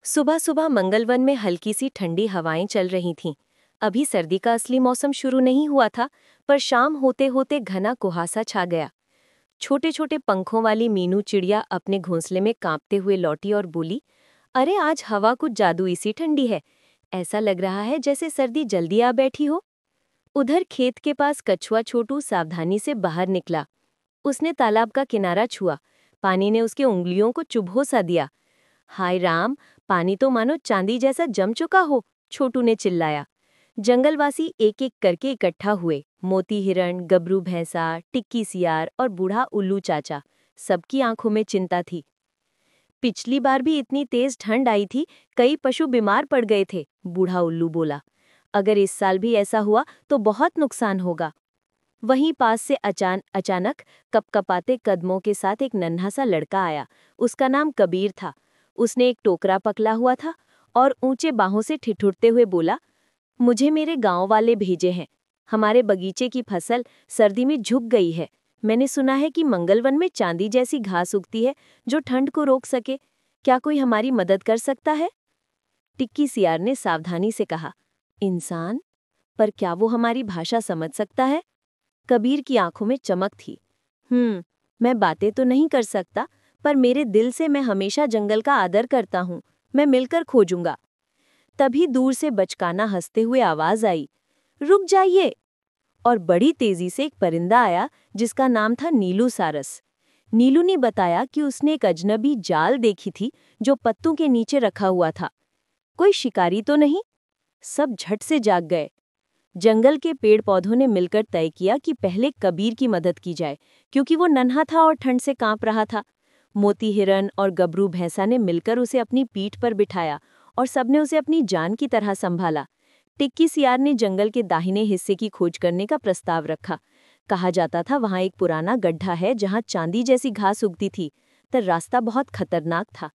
सुबह सुबह मंगलवन में हल्की सी ठंडी हवाएं चल रही थीं। अभी सर्दी का असली मौसम शुरू नहीं हुआ था, पर शाम होते होते घना कुहासा छा गया। छोटे छोटे पंखों वाली मीनू चिड़िया अपने घोंसले में कांपते हुए लौटी और बोली, अरे आज हवा कुछ जादुई सी ठंडी है। ऐसा लग रहा है जैसे सर्दी जल्दी आ बैठी हो। उधर खेत के पास कछुआ छोटू सावधानी से बाहर निकला। उसने तालाब का किनारा छुआ। पानी ने उसके उंगलियों को चुभो सा दिया। हाय राम, पानी तो मानो चांदी जैसा जम चुका हो, छोटू ने चिल्लाया। जंगलवासी एक एक करके इकट्ठा हुए। मोती हिरण, गबरू भैंसा, टिक्की सियार और बूढ़ा उल्लू चाचा। सबकी आंखों में चिंता थी। पिछली बार भी इतनी तेज ठंड आई थी, कई पशु बीमार पड़ गए थे, बूढ़ा उल्लू बोला। अगर इस साल भी ऐसा हुआ तो बहुत नुकसान होगा। वहीं पास से अचानक कपकपाते कदमों के साथ एक नन्हा सा लड़का आया। उसका नाम कबीर था। उसने एक टोकरा पकड़ा हुआ था और ऊंचे बाहों से ठिठुरते हुए बोला, मुझे मेरे गांव वाले भेजे हैं। हमारे बगीचे की फसल सर्दी में झुक गई है। मैंने सुना है कि मंगलवन में चांदी जैसी घास उगती है जो ठंड को रोक सके। क्या कोई हमारी मदद कर सकता है? टिक्की सियार ने सावधानी से कहा, इंसान? पर क्या वो हमारी भाषा समझ सकता है? कबीर की आंखों में चमक थी। मैं बातें तो नहीं कर सकता, पर मेरे दिल से मैं हमेशा जंगल का आदर करता हूँ। मैं मिलकर खोजूंगा। तभी दूर से बचकाना हंसते हुए आवाज आई, रुक जाइए। और बड़ी तेजी से एक परिंदा आया जिसका नाम था नीलू सारस। नीलू ने बताया कि उसने एक अजनबी जाल देखी थी जो पत्तों के नीचे रखा हुआ था। कोई शिकारी तो नहीं? सब झट से जाग गए। जंगल के पेड़ पौधों ने मिलकर तय किया कि पहले कबीर की मदद की जाए, क्योंकि वो नन्हा था और ठंड से कांप रहा था। मोती हिरन और गबरू भैंसा ने मिलकर उसे अपनी पीठ पर बिठाया और सबने उसे अपनी जान की तरह संभाला। टिक्की सियार ने जंगल के दाहिने हिस्से की खोज करने का प्रस्ताव रखा। कहा जाता था वहां एक पुराना गड्ढा है जहां चांदी जैसी घास उगती थी, पर रास्ता बहुत खतरनाक था।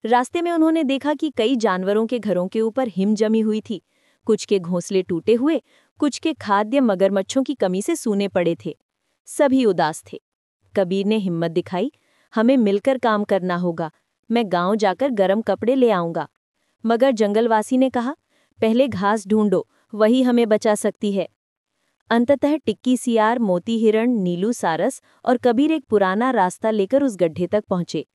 रास्ते में उन्होंने देखा कि कई जानवरों के घरों के ऊपर हिम जमी हुई थी। कुछ के घोंसले टूटे हुए, कुछ के खाद्य मगरमच्छों की कमी से सूने पड़े थे। सभी उदास थे। कबीर ने हिम्मत दिखाई, हमें मिलकर काम करना होगा। मैं गांव जाकर गर्म कपड़े ले आऊंगा। मगर जंगलवासी ने कहा, पहले घास ढूंढो, वही हमें बचा सकती है। अंततः टिक्की सियार, मोती हिरण, नीलू सारस और कबीर एक पुराना रास्ता लेकर उस गड्ढे तक पहुंचे।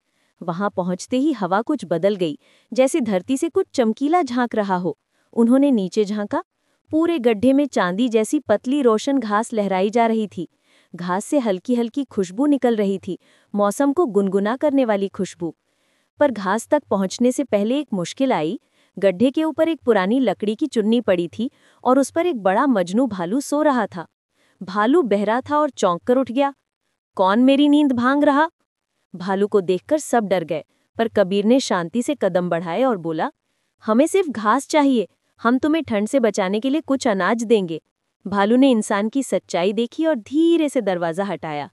वहां पहुंचते ही हवा कुछ बदल गई, जैसे धरती से कुछ चमकीला झांक रहा हो। उन्होंने नीचे झांका। पूरे गड्ढे में चांदी जैसी पतली रोशन घास लहराई जा रही थी। घास से हल्की हल्की खुशबू निकल रही थी, मौसम को गुनगुना करने वाली खुशबू। पर घास तक पहुंचने से पहले एक मुश्किल आई। गड्ढे के ऊपर एक पुरानी लकड़ी की चुन्नी पड़ी थी और उस पर एक बड़ा मजनू भालू सो रहा था। भालू बहरा था और चौंक कर उठ गया। कौन मेरी नींद भांग रहा? भालू को देखकर सब डर गए, पर कबीर ने शांति से कदम बढ़ाए और बोला, हमें सिर्फ घास चाहिए। हम तुम्हें ठंड से बचाने के लिए कुछ अनाज देंगे। भालू ने इंसान की सच्चाई देखी और धीरे से दरवाजा हटाया।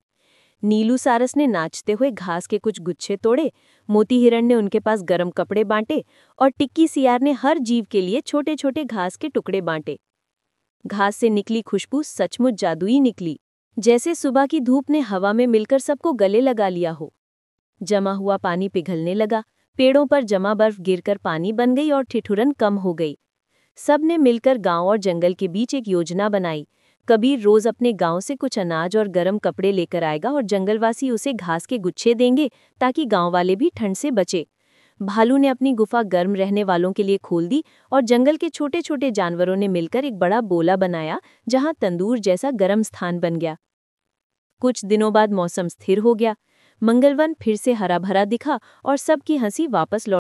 नीलू सारस ने नाचते हुए घास के कुछ गुच्छे तोड़े, मोती हिरण ने उनके पास गर्म कपड़े बांटे और टिक्की सियार ने हर जीव के लिए छोटे छोटे घास के टुकड़े बांटे। घास से निकली खुशबू सचमुच जादुई निकली, जैसे सुबह की धूप ने हवा में मिलकर सबको गले लगा लिया हो। जमा हुआ पानी पिघलने लगा, पेड़ों पर जमा बर्फ गिरकर पानी बन गई और ठिठुरन कम हो गई। सब ने मिलकर गांव और जंगल के बीच एक योजना बनाई। कबीर रोज अपने गांव से कुछ अनाज और गर्म कपड़े लेकर आएगा और जंगलवासी उसे घास के गुच्छे देंगे ताकि गांव वाले भी ठंड से बचे। भालू ने अपनी गुफा गर्म रहने वालों के लिए खोल दी और जंगल के छोटे छोटे जानवरों ने मिलकर एक बड़ा बोला बनाया जहां तंदूर जैसा गर्म स्थान बन गया। कुछ दिनों बाद मौसम स्थिर हो गया। मंगलवन फिर से हरा भरा दिखा और सबकी हंसी वापस लौट